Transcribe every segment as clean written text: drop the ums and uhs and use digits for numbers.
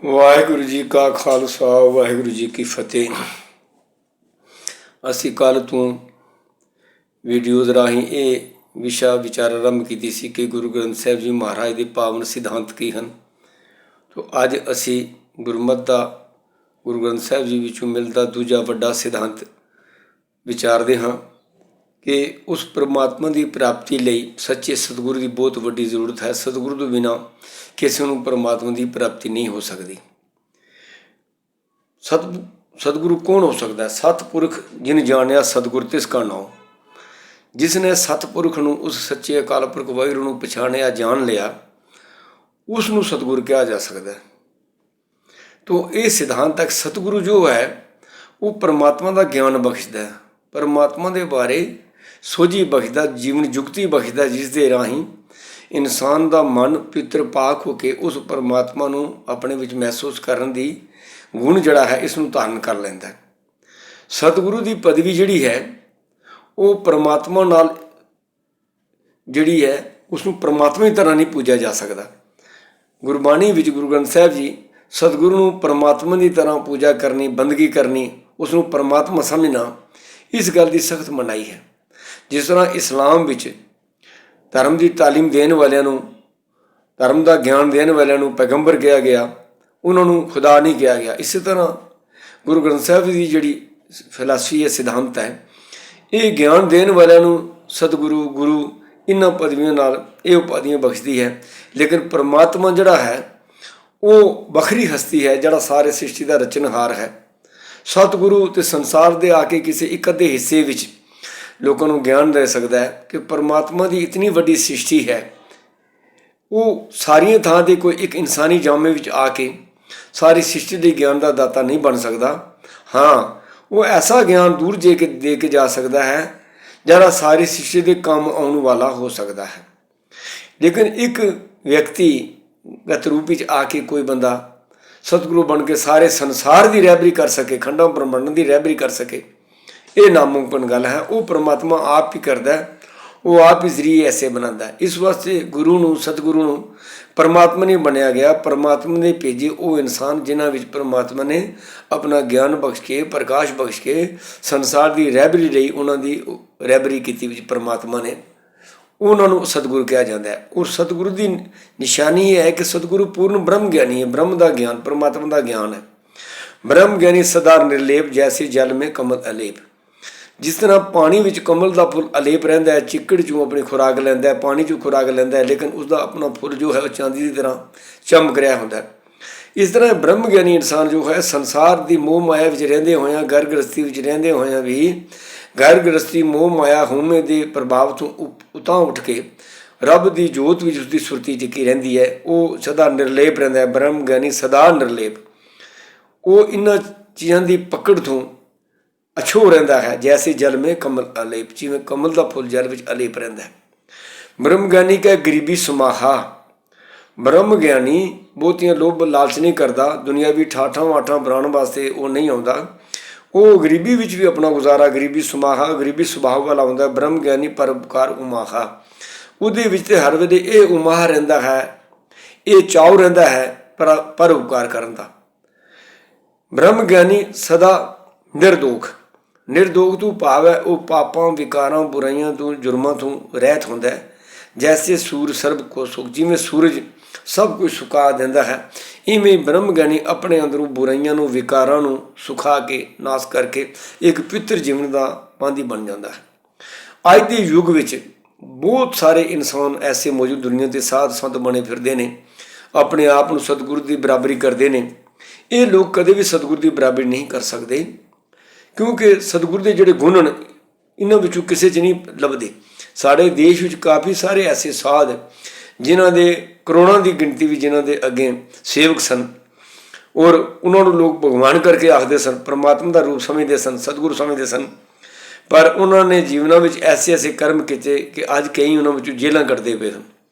वाहिगुरु जी का खालसा वाहिगुरु जी की फतेह। ਅਸੀਂ ਕੱਲ੍ਹ ਤੋਂ ਵੀਡੀਓਜ਼ ਰਾਹੀਂ ਇਹ ਵਿਸ਼ਾ ਵਿਚਾਰ ਆਰੰਭ ਕੀਤੀ ਸੀ ਕਿ ਗੁਰੂ ਗ੍ਰੰਥ ਸਾਹਿਬ ਜੀ ਮਹਾਰਾਜ ਦੇ ਪਾਵਨ ਸਿਧਾਂਤ ਕੀ ਹਨ। ਤੋ ਅੱਜ ਅਸੀਂ ਗੁਰਮਤਿ ਦਾ ਗੁਰੂ ਗ੍ਰੰਥ ਸਾਹਿਬ ਜੀ ਵਿੱਚੋਂ ਮਿਲਦਾ ਦੂਜਾ ਵੱਡਾ ਸਿਧਾਂਤ ਵਿਚਾਰਦੇ ਹਾਂ ਕਿ ਉਸ ਪਰਮਾਤਮਾ ਦੀ ਪ੍ਰਾਪਤੀ ਲਈ ਸੱਚੇ ਸਤਿਗੁਰੂ ਦੀ ਬਹੁਤ ਵੱਡੀ ਜ਼ਰੂਰਤ ਹੈ। ਸਤਿਗੁਰੂ ਤੋਂ ਬਿਨਾਂ ਕਿਸੇ ਨੂੰ ਪਰਮਾਤਮਾ ਦੀ ਪ੍ਰਾਪਤੀ ਨਹੀਂ ਹੋ ਸਕਦੀ। सतगुरु कौन हो सकता है? सतपुरख जिन जानिया सतगुर तिसका नाम। जिसने सतपुरख नूं उस सच्चे अकाल पुरख वाहिगुरू नूं पछाणिया जान लिया उसनूं सतगुर कहा जा सकता है। तो ये सिद्धांत तक सतगुरु जो है वो परमात्मा का ज्ञान बख्शदा है, परमात्मा के बारे सोझी बख्शदा, जीवन जुगती बख्शदा, जिस दे राही इंसान का मन पितर पाक होकर उस परमात्मा नूं अपने विच महसूस करन दी गुण जड़ा है इसनूं धारण कर लैंदा है। सतगुरु की पदवी जिहड़ी है वो परमात्मा नाल जिहड़ी है उसनूं परमात्मा की तरह नहीं पूजा जा सकता। गुरबाणी विच गुरु ग्रंथ साहिब जी सतगुरु नूं परमात्मा की तरह पूजा करनी, बंदगी करनी, उसनूं परमात्मा समझना, इस गल की सख्त मनाही है। जिस तरह इस्लाम विच धर्म की तालीम देने वालियां नूं, धर्म का ज्ञान देने वालियां नूं पैगंबर कहा गया, उन्होंने खुदा नहीं कहा गया। इस तरह गुरु ग्रंथ साहिब की जिहड़ी फिलासफी है, सिद्धांत है, ये ज्ञान देने वालों सतगुरु गुरु इन्हां पदवियों नाल ये उपाधियां बख्शदी है। लेकिन परमात्मा जिहड़ा है वो वखरी हस्ती है, जिहड़ा सारे सृष्टि का रचनहार है। सतगुरु तो संसार के आके किसी एक अद्धे हिस्से विच लोगों को ज्ञान दे सकता है कि परमात्मा की इतनी वड्डी सृष्टि है, वो सारियां थां ते कोई एक इंसानी जामे विच आके सारी सृष्टि के ज्ञान का दाता नहीं बन सकता। हाँ, वो ऐसा ज्ञान दूर दे के जा सकता है जरा सारी सृष्टि के काम आने वाला हो सकता है। लेकिन एक व्यक्तिगत रूप में आके कोई बंदा सतगुरु बन के सारे संसार की रहबरी कर सके, खंडा ब्रह्मांड की रहबरी कर सके, ये नामुमकिन गल है। वो परमात्मा आप ही करता है, वो आप ही जरिए ऐसे बनाता है। इस वास्ते गुरु नूं, सतगुरु नूं परमात्मा नहीं बनया गया, परमात्मा ने भेजे वो इंसान जिन्हां विच परमात्मा ने अपना ज्ञान बख्श के, प्रकाश बख्श के संसार की रहबरी लई उन्हां दी रहबरी कीती विच परमात्मा ने उन्होंने सतगुरु कहा जाता है। और सतगुरु की निशानी यह है कि सतगुरु पूर्ण ब्रह्म ज्ञानी है, ब्रह्म का ज्ञान, परमात्मा का ज्ञान है। ब्रह्म ज्ञानी सदा निर्लेप जैसे जल में कमल अलेप। जिस तरह पानी विच कमल का फुल अलेप रहिंदा है, चिक्कड़ चों अपनी खुराक लैंदा है, पानी चों खुराक लैंदा है, लेकिन उसका अपना फुल जो है वह चांदी की तरह चमक रहा होंदा है। इस तरह ब्रह्म ज्ञानी इंसान जो है संसार की मोह माया विच रहिंदे होया, घर गृहस्थी विच रहिंदे होया भी घर गृहस्थी मोह माया होमे के प्रभाव तो उतां उठ के रब की जोत विच उसकी सुरती टिकी रहिंदी है। वो सदा निर्लेप रहिंदा है। ब्रह्म ज्ञानी सदा निर्लेप, वो इन्हां चीज़ां की पकड़ तो अछो रहिंदा है। जैसे जल में कमल अलेप, जिवें कमल का फुल जल विच अलेप रहिंदा है। ब्रह्म ज्ञानी का गरीबी समाहा। ब्रह्म ज्ञानी बहुतियां लोभ लालच नहीं करता, दुनियावी ठाठां वाठां बनाने वास्ते वो नहीं आउंदा। वो गरीबी विच भी अपना गुजारा, गरीबी समाहा, गरीबी सुभाव वाला हुंदा। ब्रह्म ज्ञानी परोपकार उमाहा, उहदे विच ते हर वेले ये उमाह रहिंदा है, ये चाव रहिंदा है परोपकार करन दा। ब्रह्म ज्ञानी सदा निर्दोख, निर्दोख तो भाव है वो पापां विकारां बुराइयां तो जुर्मां तो रहत होंदा है। जैसे सूर सर्ब को सुख, जिमें सूरज सब कुछ सुखा देंदा है, इवें ब्रह्म ज्ञानी अपने अंदरों बुराइयां नूं, विकारां नूं सुखा के नाश करके एक पवित्र जीवन का पांधी बन जाता है। अज के युग विच बहुत सारे इंसान ऐसे मौजूद दुनिया के साध संत बने फिरदे ने, अपने आप नूं सतगुरु की बराबरी करते हैं। ये लोग कदे भी सतगुरु की बराबरी नहीं कर सकते, क्योंकि सतगुरु के जोड़े गुण न इन्हों विचों किसी च नहीं लभदे। साढ़े देश में काफ़ी सारे ऐसे साध जिन्हों के करोड़ों की गिनती भी जिन्हों के अगे सेवक सन और उन्होंने लोग भगवान करके आखते सन, परमात्मा का रूप समझते सन, सतगुरु समझते सन। पर उन्होंने जीवनों में ऐसे ऐसे कर्म किए कि अज कई उन्होंने जेलों कटते पे सन,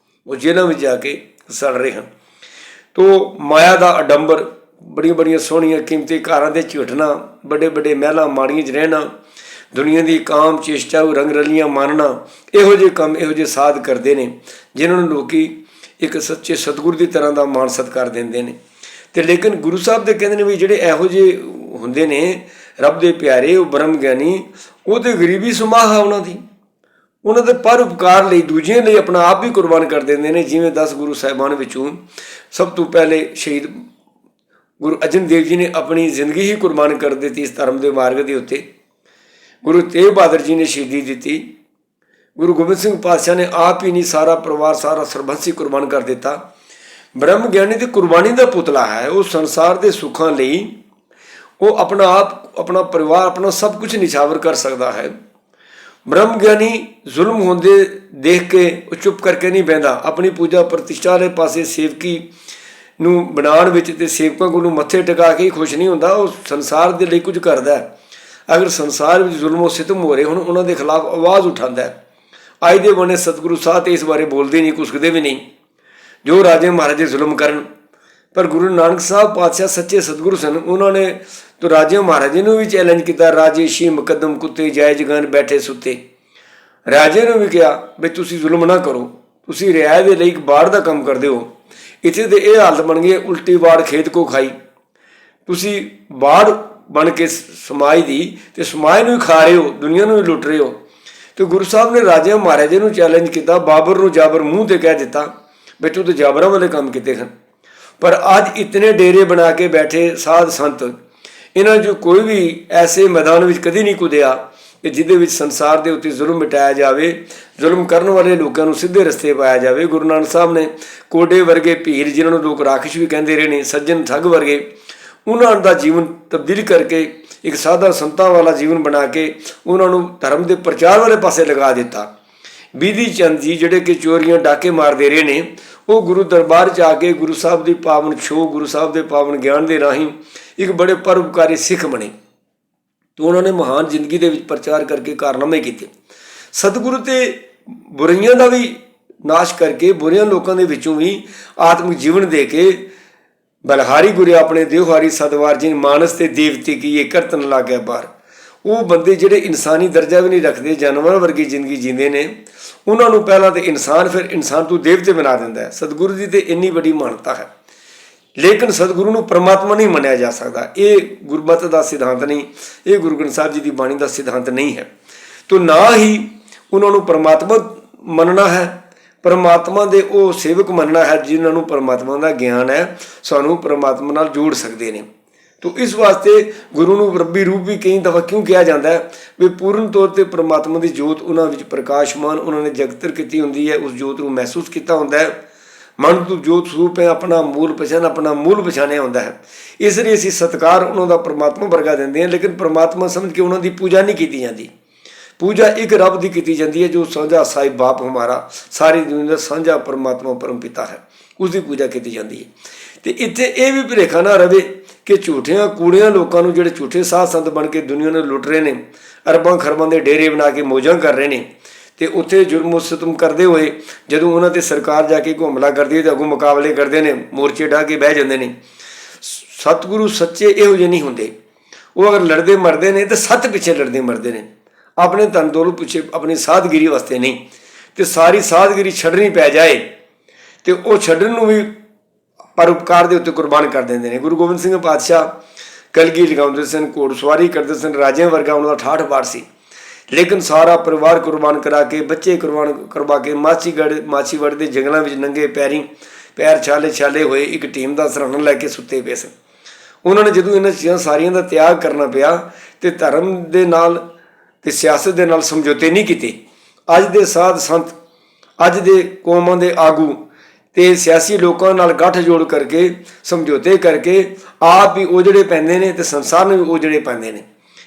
वो जेलों में जाके सड़ रहे हैं। तो माया का अडंबर, बड़िया बड़िया सोहनिया कीमती कारां दे झुटना, बड़े बड़े महलों माड़ियां च रहना, दुनिया की काम चेष्टा रंग रलियां मानना, इहो जे काम इहो जे साध करते हैं जिन्होंने लोग एक सच्चे सतगुरु की तरह का मान सत्कार देंदे ने। ਤੇ ਲੇਕਿਨ ਗੁਰੂ ਸਾਹਿਬ ਦੇ ਕਹਿੰਦੇ ਨੇ ਵੀ ਜਿਹੜੇ ਇਹੋ ਜਿਹੇ ਹੁੰਦੇ ਨੇ ਰੱਬ ਦੇ ਪਿਆਰੇ, ਉਹ ਬ੍ਰਹਮ ਗਿਆਨੀ, ਉਹ ਤੇ ਗਰੀਬੀ ਸੁਮਾਹ ਆ ਉਹਨਾਂ ਦੇ ਪਰ ਉਪਕਾਰ ਲਈ, ਦੂਜਿਆਂ ਲਈ ਆਪਣਾ ਆਪ ਵੀ ਕੁਰਬਾਨ ਕਰ ਦਿੰਦੇ ਨੇ। ਜਿਵੇਂ 10 ਗੁਰੂ ਸਾਹਿਬਾਨ ਵਿੱਚੋਂ ਸਭ ਤੋਂ ਪਹਿਲੇ ਸ਼ਹੀਦ ਗੁਰੂ ਅਰਜਨ ਦੇਵ ਜੀ ਨੇ ਆਪਣੀ ਜ਼ਿੰਦਗੀ ਹੀ ਕੁਰਬਾਨ ਕਰ ਦਿੱਤੀ ਇਸ ਧਰਮ ਦੇ ਮਾਰਗ ਦੇ ਉੱਤੇ। ਗੁਰੂ ਤੇਗ ਬਹਾਦਰ ਜੀ ਨੇ ਸ਼ਹੀਦੀ ਦਿੱਤੀ। ਗੁਰੂ ਗੋਬਿੰਦ ਸਿੰਘ ਪਾਤਸ਼ਾਹ ਨੇ ਆਪ ਹੀ ਨਹੀਂ, ਸਾਰਾ ਪਰਿਵਾਰ, ਸਾਰਾ ਸਰਬੰਸ ਹੀ ਕੁਰਬਾਨ ਕਰ ਦਿੱਤਾ। ਬ੍ਰਹਮ ਗਿਆਨੀ ਦੀ ਕੁਰਬਾਨੀ ਦਾ ਪੁਤਲਾ ਹੈ। ਉਹ ਸੰਸਾਰ ਦੇ ਸੁੱਖਾਂ ਲਈ ਉਹ ਆਪਣਾ ਆਪ, ਆਪਣਾ ਪਰਿਵਾਰ, ਆਪਣਾ ਸਭ ਕੁਝ ਨਿਛਾਵਰ ਕਰ ਸਕਦਾ ਹੈ। ਬ੍ਰਹਮ ਗਿਆਨੀ ਜ਼ੁਲਮ ਹੁੰਦੇ ਦੇਖ ਕੇ ਉਹ ਚੁੱਪ ਕਰਕੇ ਨਹੀਂ ਬਹਿੰਦਾ। ਆਪਣੀ ਪੂਜਾ ਪ੍ਰਤਿਸ਼ਠਾ ਵਾਲੇ ਪਾਸੇ ਸੇਵਕੀ ਨੂੰ ਬਣਾਉਣ ਵਿੱਚ ਤੇ ਸੇਵਕਾਂ ਕੋਲੋਂ ਮੱਥੇ ਟਿਕਾ ਕੇ ਹੀ ਖੁਸ਼ ਨਹੀਂ ਹੁੰਦਾ। ਉਹ ਸੰਸਾਰ ਦੇ ਲਈ ਕੁਝ ਕਰਦਾ ਹੈ। ਅਗਰ ਸੰਸਾਰ ਵਿੱਚ ਜ਼ੁਲਮ ਸਿਤਮ ਹੋ ਰਹੇ ਹੁਣ, ਉਹਨਾਂ ਦੇ ਖਿਲਾਫ ਆਵਾਜ਼ ਉਠਾਉਂਦਾ ਹੈ। ਅੱਜ ਦੇ ਬਣੇ ਸਤਿਗੁਰੂ ਸਾਹਿਬ ਤੇ ਇਸ ਬਾਰੇ ਬੋਲਦੇ ਨਹੀਂ, ਕੁਸਕਦੇ ਵੀ ਨਹੀਂ, ਜੋ ਰਾਜੇ ਮਹਾਰਾਜੇ ਜ਼ੁਲਮ ਕਰਨ। ਪਰ ਗੁਰੂ ਨਾਨਕ ਸਾਹਿਬ ਪਾਤਸ਼ਾਹ ਸੱਚੇ ਸਤਿਗੁਰੂ ਸਨ। ਉਹਨਾਂ ਨੇ ਤਾਂ ਰਾਜੇ ਮਹਾਰਾਜੇ ਨੂੰ ਵੀ ਚੈਲੰਜ ਕੀਤਾ, ਰਾਜੇ ਸ਼ੀ ਮੁਕੱਦਮ ਕੁੱਤੇ ਜਾਇ ਜਗਾਨ ਬੈਠੇ ਸੁੱਤੇ। ਰਾਜੇ ਨੂੰ ਵੀ ਕਿਹਾ ਵੀ ਤੁਸੀਂ ਜ਼ੁਲਮ ਨਾ ਕਰੋ, ਤੁਸੀਂ ਰਿਆਇਆ ਦੇ ਲਈ ਇੱਕ ਬਾੜ ਦਾ ਕੰਮ ਕਰਦੇ ਹੋ। ਇੱਥੇ ਤੇ ਇਹ ਹਾਲਤ ਬਣ ਗਈ, ਉਲਟੀ ਬਾੜ ਖੇਤ ਕੋ ਖਾਈ। ਤੁਸੀਂ ਬਾੜ ਬਣ ਕੇ ਸਮਾਜ ਦੀ, ਤੇ ਸਮਾਜ ਨੂੰ ਹੀ ਖਾ ਰਹੇ ਹੋ, ਦੁਨੀਆ ਨੂੰ ਵੀ ਲੁੱਟ ਰਹੇ ਹੋ। ਤੇ ਗੁਰੂ ਸਾਹਿਬ ਨੇ ਰਾਜੇ ਮਹਾਰਾਜੇ ਨੂੰ ਚੈਲੰਜ ਕੀਤਾ। ਬਾਬਰ ਨੂੰ ਜਾਬਰ ਮੂੰਹ ਤੇ ਕਹਿ ਦਿੱਤਾ ਵੀ ਤੂੰ ਤਾਂ ਜਾਬਰਾਂ ਵਾਲੇ ਕੰਮ ਕੀਤੇ ਹਨ। ਪਰ ਅੱਜ ਇਤਨੇ ਡੇਰੇ ਬਣਾ ਕੇ ਬੈਠੇ ਸਾਧ ਸੰਤ, ਇਹਨਾਂ 'ਚੋਂ ਕੋਈ ਵੀ ਐਸੇ ਮੈਦਾਨ ਵਿੱਚ ਕਦੀ ਨਹੀਂ ਕੁੱਦਿਆ ਕਿ ਜਿਹਦੇ ਵਿੱਚ ਸੰਸਾਰ ਦੇ ਉੱਤੇ ਜ਼ੁਲਮ ਮਿਟਾਇਆ ਜਾਵੇ, ਜ਼ੁਲਮ ਕਰਨ ਵਾਲੇ ਲੋਕਾਂ ਨੂੰ ਸਿੱਧੇ ਰਸਤੇ ਪਾਇਆ ਜਾਵੇ। ਗੁਰੂ ਨਾਨਕ ਸਾਹਿਬ ਨੇ ਕੋਡੇ ਵਰਗੇ ਭੀਰ, ਜਿਨ੍ਹਾਂ ਨੂੰ ਲੋਕ ਰਾਖਸ਼ ਵੀ ਕਹਿੰਦੇ ਰਹੇ ਨੇ, ਸੱਜਣ ਠੱਗ ਵਰਗੇ, ਉਹਨਾਂ ਦਾ ਜੀਵਨ ਤਬਦੀਲ ਕਰਕੇ ਇੱਕ ਸਾਦਾ ਸੰਤਾਂ ਵਾਲਾ ਜੀਵਨ ਬਣਾ ਕੇ ਉਹਨਾਂ ਨੂੰ ਧਰਮ ਦੇ ਪ੍ਰਚਾਰ ਵਾਲੇ ਪਾਸੇ ਲਗਾ ਦਿੱਤਾ। ਬੀਧੀ ਚੰਦ ਜੀ ਜਿਹੜੇ ਕਿ ਚੋਰੀਆਂ ਡਾਕੇ ਮਾਰਦੇ ਰਹੇ ਨੇ, ਉਹ ਗੁਰੂ ਦਰਬਾਰ 'ਚ ਆ ਕੇ ਗੁਰੂ ਸਾਹਿਬ ਦੀ ਪਾਵਨ ਛੋਹ, ਗੁਰੂ ਸਾਹਿਬ ਦੇ ਪਾਵਨ ਗਿਆਨ ਦੇ ਰਾਹੀਂ ਇੱਕ ਬੜੇ ਪਰਉਪਕਾਰੀ ਸਿੱਖ ਬਣੇ। ਤੇ ਉਹਨਾਂ ਨੇ ਮਹਾਨ ਜ਼ਿੰਦਗੀ ਦੇ ਵਿੱਚ ਪ੍ਰਚਾਰ ਕਰਕੇ ਕਾਰਨਾਮੇ ਕੀਤੇ। ਸਤਿਗੁਰੂ ਤੇ ਬੁਰਾਈਆਂ ਦਾ ਵੀ ਨਾਸ਼ ਕਰਕੇ, ਬੁਰਿਆਂ ਲੋਕਾਂ ਦੇ ਵਿੱਚੋਂ ਵੀ ਆਤਮਿਕ ਜੀਵਨ ਦੇ ਕੇ, ਬਲਹਾਰੀ ਗੁਰੇ ਆਪਣੇ ਦੇਵਹਾਰੀ ਸਦਵਾਰ ਜੀ ਮਾਨਸ ਤੇ ਦੇਵਤੇ ਕੀ ਇਹ ਕਰਤਨ ਲਾਗਿਆ ਬਾਹਰ। ਉਹ ਬੰਦੇ ਜਿਹੜੇ ਇਨਸਾਨੀ ਦਰਜਾ ਵੀ ਨਹੀਂ ਰੱਖਦੇ, ਜਾਨਵਰਾਂ ਵਰਗੀ ਜ਼ਿੰਦਗੀ ਜੀਂਦੇ ਨੇ, ਉਹਨਾਂ ਨੂੰ ਪਹਿਲਾਂ ਤੇ ਇਨਸਾਨ, ਫਿਰ ਇਨਸਾਨ ਤੋਂ ਦੇਵਤੇ ਬਣਾ ਦਿੰਦਾ ਹੈ। ਸਤਿਗੁਰੂ ਦੀ ਤੇ ਇੰਨੀ ਵੱਡੀ ਮਾਨਤਾ ਹੈ। ਲੇਕਿਨ ਸਤਿਗੁਰੂ ਨੂੰ ਪਰਮਾਤਮਾ ਨਹੀਂ ਮੰਨਿਆ ਜਾ ਸਕਦਾ। ਇਹ ਗੁਰਮਤਿ ਦਾ ਸਿਧਾਂਤ ਨਹੀਂ, ਇਹ ਗੁਰੂ ਗ੍ਰੰਥ ਸਾਹਿਬ ਜੀ ਦੀ ਬਾਣੀ ਦਾ ਸਿਧਾਂਤ ਨਹੀਂ ਹੈ। ਤੋ ਨਾ ਹੀ ਉਹਨਾਂ ਨੂੰ ਪਰਮਾਤਮਾ ਮੰਨਣਾ ਹੈ, ਪਰਮਾਤਮਾ ਦੇ ਉਹ ਸੇਵਕ ਮੰਨਣਾ ਹੈ ਜਿਨ੍ਹਾਂ ਨੂੰ ਪਰਮਾਤਮਾ ਦਾ ਗਿਆਨ ਹੈ, ਸਾਨੂੰ ਪਰਮਾਤਮਾ ਨਾਲ ਜੋੜ ਸਕਦੇ ਨੇ। ਤੋ ਇਸ ਵਾਸਤੇ ਗੁਰੂ ਨੂੰ ਰੱਬੀ ਰੂਪ ਵੀ ਕਈ ਦਫਾ ਕਿਉਂ ਕਿਹਾ ਜਾਂਦਾ ਹੈ ਵੀ ਪੂਰਨ ਤੌਰ 'ਤੇ ਪਰਮਾਤਮਾ ਦੀ ਜੋਤ ਉਹਨਾਂ ਵਿੱਚ ਪ੍ਰਕਾਸ਼ਮਾਨ, ਉਹਨਾਂ ਨੇ ਜਗਤਰ ਕੀਤੀ ਹੁੰਦੀ ਹੈ, ਉਸ ਜੋਤ ਨੂੰ ਮਹਿਸੂਸ ਕੀਤਾ ਹੁੰਦਾ ਹੈ। ਮਨ ਤੋਂ ਜੋਤ ਸਰੂਪ ਹੈ, ਆਪਣਾ ਮੂਲ ਪਛਾਣ, ਆਪਣਾ ਮੂਲ ਪਛਾਣਿਆ ਹੁੰਦਾ ਹੈ। ਇਸ ਲਈ ਅਸੀਂ ਸਤਿਕਾਰ ਉਹਨਾਂ ਦਾ ਪਰਮਾਤਮਾ ਵਰਗਾ ਦਿੰਦੇ ਹਾਂ, ਲੇਕਿਨ ਪਰਮਾਤਮਾ ਸਮਝ ਕੇ ਉਹਨਾਂ ਦੀ ਪੂਜਾ ਨਹੀਂ ਕੀਤੀ ਜਾਂਦੀ। ਪੂਜਾ ਇੱਕ ਰੱਬ ਦੀ ਕੀਤੀ ਜਾਂਦੀ ਹੈ ਜੋ ਸਾਂਝਾ ਸਾਹਿਬ ਬਾਪ ਹਮਾਰਾ, ਸਾਰੀ ਦੁਨੀਆ ਦਾ ਸਾਂਝਾ ਪਰਮਾਤਮਾ ਪਰਮ ਪਿਤਾ ਹੈ, ਉਸ ਦੀ ਪੂਜਾ ਕੀਤੀ ਜਾਂਦੀ ਹੈ। ਤੇ ਇੱਥੇ ਇਹ ਵੀ ਭੁਲੇਖਾ ਨਾ ਰਵੇ ਕਿ ਝੂਠਿਆਂ ਕੂੜਿਆਂ ਲੋਕਾਂ ਨੂੰ, ਜਿਹੜੇ ਝੂਠੇ ਸਾਧ ਸੰਤ ਬਣ ਕੇ ਦੁਨੀਆ ਨੂੰ ਲੁੱਟ ਰਹੇ ਨੇ, ਅਰਬਾਂ ਖਰਬਾਂ ਦੇ ਡੇਰੇ ਬਣਾ ਕੇ ਮੌਜਾਂ ਕਰ ਰਹੇ ਨੇ, ਤੇ ਉੱਥੇ ਜੁਰਮ ਸਤਮ ਕਰਦੇ ਹੋਏ ਜਦੋਂ ਉਹਨਾਂ 'ਤੇ ਸਰਕਾਰ ਜਾ ਕੇ ਹਮਲਾ ਕਰਦੀ ਹੈ ਤਾਂ ਅੱਗੋਂ ਮੁਕਾਬਲੇ ਕਰਦੇ ਨੇ, ਮੋਰਚੇ ਢਾਹ ਕੇ ਬਹਿ ਜਾਂਦੇ ਨੇ। ਸਤਿਗੁਰੂ ਸੱਚੇ ਇਹੋ ਜਿਹੇ ਨਹੀਂ ਹੁੰਦੇ। ਉਹ ਅਗਰ ਲੜਦੇ ਮਰਦੇ ਨੇ ਤਾਂ ਸੱਤ ਪਿੱਛੇ ਲੜਦੇ ਮਰਦੇ ਨੇ, ਆਪਣੇ ਧਨ ਦੌਲਤ ਪਿੱਛੇ, ਆਪਣੀ ਸਾਧਗਿਰੀ ਵਾਸਤੇ ਨਹੀਂ। ਤੇ ਸਾਰੀ ਸਾਧਗਿਰੀ ਛੱਡਣੀ ਪੈ ਜਾਏ ਤੇ ਉਹ ਛੱਡਣ ਨੂੰ ਵੀ ਪਰਉਪਕਾਰ ਦੇ ਉੱਤੇ ਕੁਰਬਾਨ ਕਰ ਦਿੰਦੇ ਨੇ। ਗੁਰੂ ਗੋਬਿੰਦ ਸਿੰਘ ਪਾਤਸ਼ਾਹ ਕਲਗੀ ਲਗਾਉਂਦੇ ਸਨ, ਘੋੜਸਵਾਰੀ ਕਰਦੇ ਸਨ, ਰਾਜਿਆਂ ਵਰਗਾ ਉਹਨਾਂ ਦਾ ਠਾਠ ਬਾਠ ਸੀ। ਲੇਕਿਨ ਸਾਰਾ ਪਰਿਵਾਰ ਕੁਰਬਾਨ ਕਰਾ ਕੇ, ਬੱਚੇ ਕੁਰਬਾਨ ਕਰਵਾ ਕੇ ਮਾਛੀਵਾੜੇ ਦੇ ਜੰਗਲਾਂ ਵਿੱਚ ਨੰਗੇ ਪੈਰ ਛਾਲੇ ਹੋਏ ਇੱਕ ਟੀਮ ਦਾ ਸਰਾਣਾ ਲੈ ਕੇ ਸੁੱਤੇ ਪਏ ਸਨ। ਉਹਨਾਂ ਨੇ ਜਦੋਂ ਇਹਨਾਂ ਚੀਜ਼ਾਂ ਸਾਰੀਆਂ ਦਾ ਤਿਆਗ ਕਰਨਾ ਪਿਆ ਤੇ ਧਰਮ ਦੇ ਨਾਲ ਤੇ ਸਿਆਸਤ ਦੇ ਨਾਲ ਸਮਝੌਤੇ ਨਹੀਂ ਕੀਤੇ। ਅੱਜ ਦੇ ਸਾਧ ਸੰਤ, ਅੱਜ ਦੇ ਕੌਮਾਂ ਦੇ ਆਗੂ ਤੇ ਸਿਆਸੀ ਲੋਕਾਂ ਨਾਲ ਗੱਠ ਜੋੜ ਕਰਕੇ, ਸਮਝੌਤੇ ਕਰਕੇ ਆਪ ਵੀ ਉਜੜੇ ਪੈਂਦੇ ਨੇ ਤੇ ਸੰਸਾਰ ਨੂੰ ਵੀ ਉਜੜੇ ਪੈਂਦੇ ਨੇ।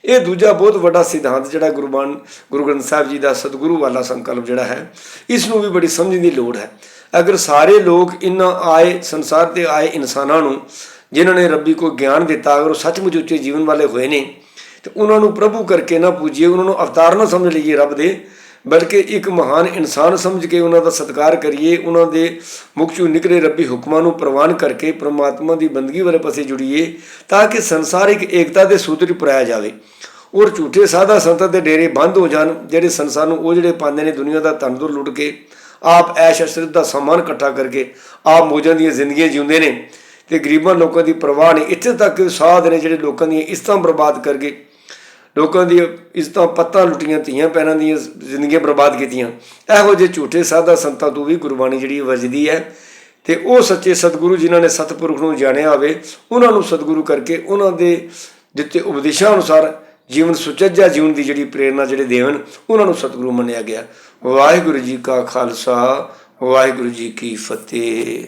ਇਹ ਦੂਜਾ ਬਹੁਤ ਵੱਡਾ ਸਿਧਾਂਤ ਜਿਹੜਾ ਗੁਰੂ ਗ੍ਰੰਥ ਸਾਹਿਬ ਜੀ ਦਾ ਸਤਿਗੁਰੂ ਵਾਲਾ ਸੰਕਲਪ ਜਿਹੜਾ ਹੈ, ਇਸ ਨੂੰ ਵੀ ਬੜੀ ਸਮਝਣ ਦੀ ਲੋੜ ਹੈ। ਅਗਰ ਸਾਰੇ ਲੋਕ ਇਹਨਾਂ ਆਏ ਸੰਸਾਰ 'ਤੇ ਆਏ ਇਨਸਾਨਾਂ ਨੂੰ, ਜਿਨ੍ਹਾਂ ਨੇ ਰੱਬੀ ਕੋਈ ਗਿਆਨ ਦਿੱਤਾ, ਅਗਰ ਉਹ ਸੱਚਮੁੱਚ ਉੱਚੇ ਜੀਵਨ ਵਾਲੇ ਹੋਏ ਨੇ, ਤੇ ਉਹਨਾਂ ਨੂੰ ਪ੍ਰਭੂ ਕਰਕੇ ਨਾ ਪੂਜੀਏ, ਉਹਨਾਂ ਨੂੰ ਅਵਤਾਰ ਨਾ ਸਮਝ ਲਈਏ ਰੱਬ ਦੇ, ਬਲਕਿ ਇੱਕ ਮਹਾਨ ਇਨਸਾਨ ਸਮਝ ਕੇ ਉਹਨਾਂ ਦਾ ਸਤਿਕਾਰ ਕਰੀਏ। ਉਹਨਾਂ ਦੇ ਮੁਖ ਚੋਂ ਨਿਕਲੇ ਰੱਬੀ ਹੁਕਮਾਂ ਨੂੰ ਪ੍ਰਵਾਨ ਕਰਕੇ ਪਰਮਾਤਮਾ ਦੀ ਬੰਦਗੀ ਵਾਲੇ ਪਾਸੇ ਜੁੜੀਏ, ਤਾਂ ਕਿ ਸੰਸਾਰਿਕ ਏਕਤਾ ਦੇ ਸੂਤਰ ਪੁਰਾਇਆ ਜਾਵੇ ਔਰ ਝੂਠੇ ਸਾਧਾ ਸੰਤਾਂ ਦੇ ਡੇਰੇ ਬੰਦ ਹੋ ਜਾਣ, ਜਿਹੜੇ ਸੰਸਾਰ ਨੂੰ ਉਹ ਜਿਹੜੇ ਪਾਉਂਦੇ ਨੇ ਦੁਨੀਆ ਦਾ ਧਨ ਲੁੱਟ ਕੇ, ਆਪ ਐਸ਼ ਅਸ਼ਰਤ ਦਾ ਸਮਾਨ ਇਕੱਠਾ ਕਰਕੇ ਆਪ ਮੌਜਾਂ ਦੀਆਂ ਜ਼ਿੰਦਗੀਆਂ ਜਿਉਂਦੇ ਨੇ। ਤੇ ਗਰੀਬਾਂ ਲੋਕਾਂ ਦੀ ਪਰਵਾਹ ਨਹੀਂ। ਇੱਥੇ ਤੱਕ ਸਾਧ ਨੇ ਜਿਹੜੇ ਲੋਕਾਂ ਦੀਆਂ ਇੱਜ਼ਤਾਂ ਬਰਬਾਦ ਕਰ ਗਏ, ਲੋਕਾਂ ਦੀਆਂ ਇੱਜ਼ਤਾਂ ਪੱਤਾਂ ਲੁੱਟੀਆਂ, ਧੀਆਂ ਭੈਣਾਂ ਦੀਆਂ ਜ਼ਿੰਦਗੀਆਂ ਬਰਬਾਦ ਕੀਤੀਆਂ। ਇਹੋ ਜਿਹੇ ਝੂਠੇ ਸਾਧਾ ਸੰਤਾਂ ਤੋਂ ਵੀ ਗੁਰਬਾਣੀ ਜਿਹੜੀ ਵੱਜਦੀ ਹੈ। ਤੇ ਉਹ ਸੱਚੇ ਸਤਿਗੁਰੂ ਜਿਨ੍ਹਾਂ ਨੇ ਸਤਿਪੁਰਖ ਨੂੰ ਜਾਣਿਆ ਹੋਵੇ, ਉਹਨਾਂ ਨੂੰ ਸਤਿਗੁਰੂ ਕਰਕੇ ਉਹਨਾਂ ਦੇ ਦਿੱਤੇ ਉਪਦੇਸ਼ਾਂ ਅਨੁਸਾਰ ਜੀਵਨ ਸੁਚੱਜਾ ਜੀਵਨ ਦੀ ਜਿਹੜੀ ਪ੍ਰੇਰਨਾ ਜਿਹੜੇ ਦੇਵਨ, ਉਹਨਾਂ ਨੂੰ ਸਤਿਗੁਰੂ ਮੰਨਿਆ ਗਿਆ। ਵਾਹਿਗੁਰੂ ਜੀ ਕਾ ਖਾਲਸਾ, ਵਾਹਿਗੁਰੂ ਜੀ ਕੀ ਫਤਿਹ।